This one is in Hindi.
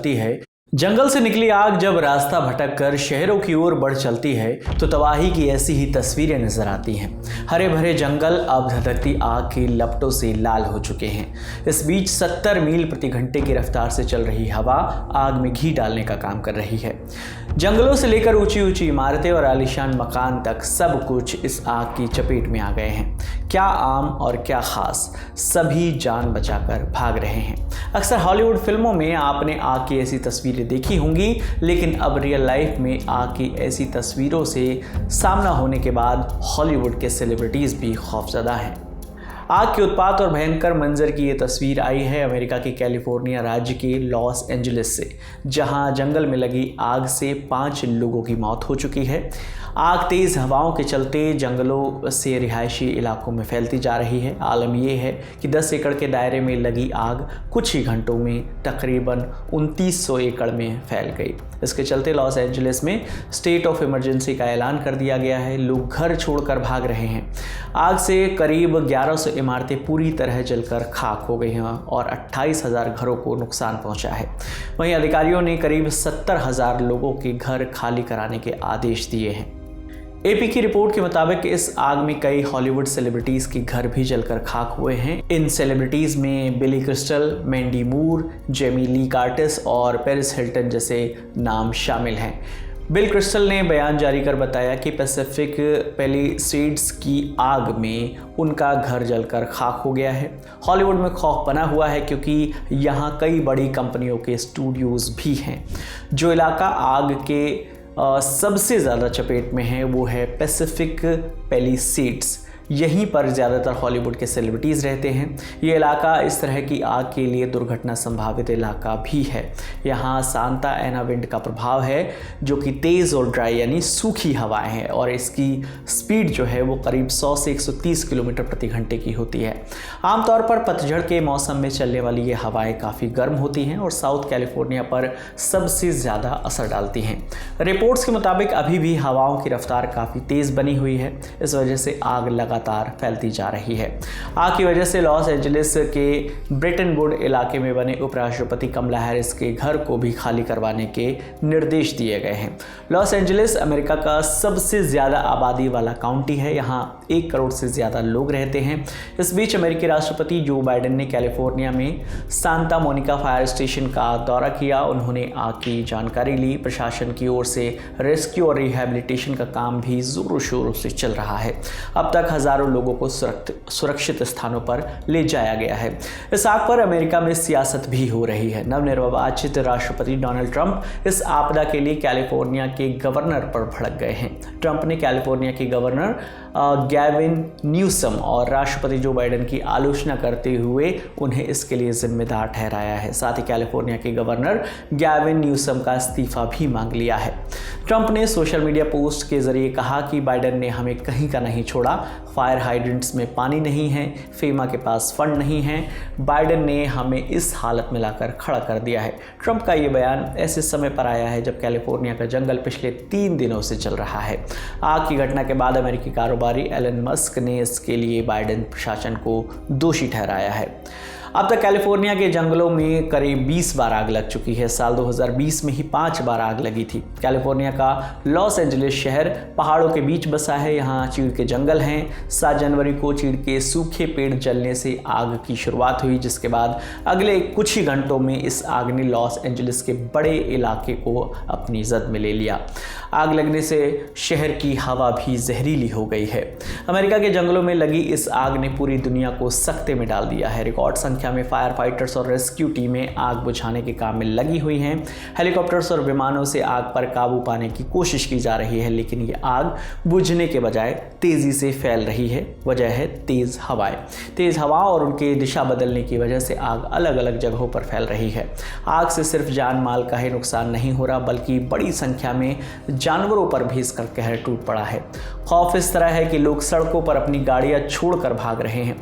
है। जंगल से निकली आग जब रास्ता भटक कर शहरों की ओर बढ़ चलती है तो तबाही की ऐसी ही तस्वीरें नजर आती हैं। हरे भरे जंगल अब धधकती आग की लपटों से लाल हो चुके हैं। इस बीच 70 मील प्रति घंटे की रफ्तार से चल रही हवा आग में घी डालने का काम कर रही है। जंगलों से लेकर ऊंची ऊंची इमारतें और आलीशान मकान तक सब कुछ इस आग की चपेट में आ गए हैं। क्या आम और क्या खास, सभी जान बचाकर भाग रहे हैं। अक्सर हॉलीवुड फिल्मों में आपने आग की ऐसी तस्वीरें देखी होंगी, लेकिन अब रियल लाइफ में आग की ऐसी तस्वीरों से सामना होने के बाद हॉलीवुड के सेलिब्रिटीज भी खौफजदा हैं। आग के उत्पात और भयंकर मंजर की ये तस्वीर आई है अमेरिका के कैलिफोर्निया राज्य के लॉस एंजलिस से, जहां जंगल में लगी आग से 5 लोगों की मौत हो चुकी है। आग तेज़ हवाओं के चलते जंगलों से रिहायशी इलाकों में फैलती जा रही है। आलम यह है कि 10 एकड़ के दायरे में लगी आग कुछ ही घंटों में तकरीबन 2900 एकड़ में फैल गई। इसके चलते लॉस एंजलिस में स्टेट ऑफ इमरजेंसी का ऐलान कर दिया गया है। लोग घर छोड़कर भाग रहे हैं। आग से करीब 1100 इमारतें पूरी तरह जलकर खाक हो गई हैं और 28,000 घरों को नुकसान पहुंचा है। वहीं अधिकारियों ने करीब 70,000 लोगों के घर खाली कराने के आदेश दिए हैं। एपी की रिपोर्ट के मुताबिक इस आग में कई हॉलीवुड सेलिब्रिटीज के घर भी जलकर खाक हुए हैं। इन सेलिब्रिटीज में बिली क्रिस्टल, मैंडी मूर, जेमी ली कर्टिस और पेरिस हिल्टन जैसे नाम शामिल हैं। बिल क्रिस्टल ने बयान जारी कर बताया कि पैसिफिक पैलिसेड्स की आग में उनका घर जलकर खाक हो गया है। हॉलीवुड में खौफ बना हुआ है क्योंकि यहाँ कई बड़ी कंपनियों के स्टूडियोज भी हैं। जो इलाका आग के सबसे ज़्यादा चपेट में है वो है पैसिफिक पैलिसेड्स। यहीं पर ज़्यादातर हॉलीवुड के सेलिब्रिटीज़ रहते हैं। ये इलाका इस तरह की आग के लिए दुर्घटना संभावित इलाका भी है। यहाँ सांता एना विंड का प्रभाव है जो कि तेज़ और ड्राई यानी सूखी हवाएं हैं और इसकी स्पीड जो है वो करीब 100 से 130 किलोमीटर प्रति घंटे की होती है। आमतौर पर पतझड़ के मौसम में चलने वाली ये हवाएं काफ़ी गर्म होती हैं और साउथ कैलिफोर्निया पर सबसे ज़्यादा असर डालती हैं। रिपोर्ट्स के मुताबिक अभी भी हवाओं की रफ्तार काफ़ी तेज़ बनी हुई है। इस वजह से आग लगातार फैलती जा रही है। आग की वजह से लॉस एंजलिस के ब्रिटनवुड इलाके में बने उपराष्ट्रपति कमला हैरिस के घर को भी खाली करवाने के निर्देश दिए गए हैं। लॉस एंजलिस अमेरिका का सबसे ज्यादा आबादी वाला काउंटी है। यहाँ 1 करोड़ से ज्यादा लोग रहते हैं। इस बीच अमेरिकी राष्ट्रपति जो बाइडेन ने कैलिफोर्निया में सांता मोनिका फायर स्टेशन का दौरा किया। उन्होंने आग की जानकारी ली। प्रशासन की ओर से रेस्क्यू और रिहैबिलिटेशन का काम भी जोरों शोरों से चल रहा है। अब तक हजारों लोगों को सुरक्षित स्थानों पर ले जाया गया है। इस आग पर अमेरिका में सियासत भी हो रही है। नवनिर्वाचित राष्ट्रपति डोनाल्ड ट्रंप इस आपदा के लिए कैलिफोर्निया के गवर्नर पर भड़क गए हैं। ट्रंप ने कैलिफोर्निया के गवर्नर गैविन न्यूसम और राष्ट्रपति जो बाइडेन की आलोचना करते हुए उन्हें इसके लिए जिम्मेदार ठहराया है। साथ ही कैलिफोर्निया के गवर्नर गैविन न्यूसम का इस्तीफा भी मांग लिया है। ट्रंप ने सोशल मीडिया पोस्ट के जरिए कहा कि बाइडेन ने हमें कहीं का नहीं छोड़ा। फायर हाइड्रेंट्स में पानी नहीं है, फेमा के पास फंड नहीं है। बाइडेन ने हमें इस हालत में लाकर खड़ा कर दिया है। ट्रंप का ये बयान ऐसे समय पर आया है जब कैलिफोर्निया का जंगल पिछले 3 दिनों से जल रहा है। आग की घटना के बाद अमेरिकी कारोबारी एलन मस्क ने इसके लिए बाइडेन प्रशासन को दोषी ठहराया है। अब तक कैलिफोर्निया के जंगलों में करीब 20 बार आग लग चुकी है। साल 2020 में ही 5 बार आग लगी थी। कैलिफोर्निया का लॉस एंजलिस शहर पहाड़ों के बीच बसा है। यहाँ चीड़ के जंगल हैं। 7 जनवरी को चीड़ के सूखे पेड़ जलने से आग की शुरुआत हुई, जिसके बाद अगले कुछ ही घंटों में इस आग ने लॉस एंजलिस के बड़े इलाके को अपनी जद में ले लिया। आग लगने से शहर की हवा भी जहरीली हो गई है। अमेरिका के जंगलों में लगी इस आग ने पूरी दुनिया को सख्ते में डाल दिया है। रिकॉर्ड संख्या में फायर फाइटर्स और रेस्क्यू टीमें आग बुझाने के काम में लगी हुई हैं। हेलीकॉप्टर्स और विमानों से आग पर काबू पाने की कोशिश की जा रही है, लेकिन ये आग बुझने के बजाय तेजी से फैल रही है। वजह है तेज हवाएं। तेज हवा और उनके दिशा बदलने की वजह से आग अलग अलग जगहों पर फैल रही है। आग से सिर्फ जान माल का ही नुकसान नहीं हो रहा, बल्कि बड़ी संख्या में जानवरों पर भी इसका कहर टूट पड़ा है। खौफ इस तरह है कि लोग सड़कों पर अपनी गाड़ियां छोड़कर भाग रहे हैं।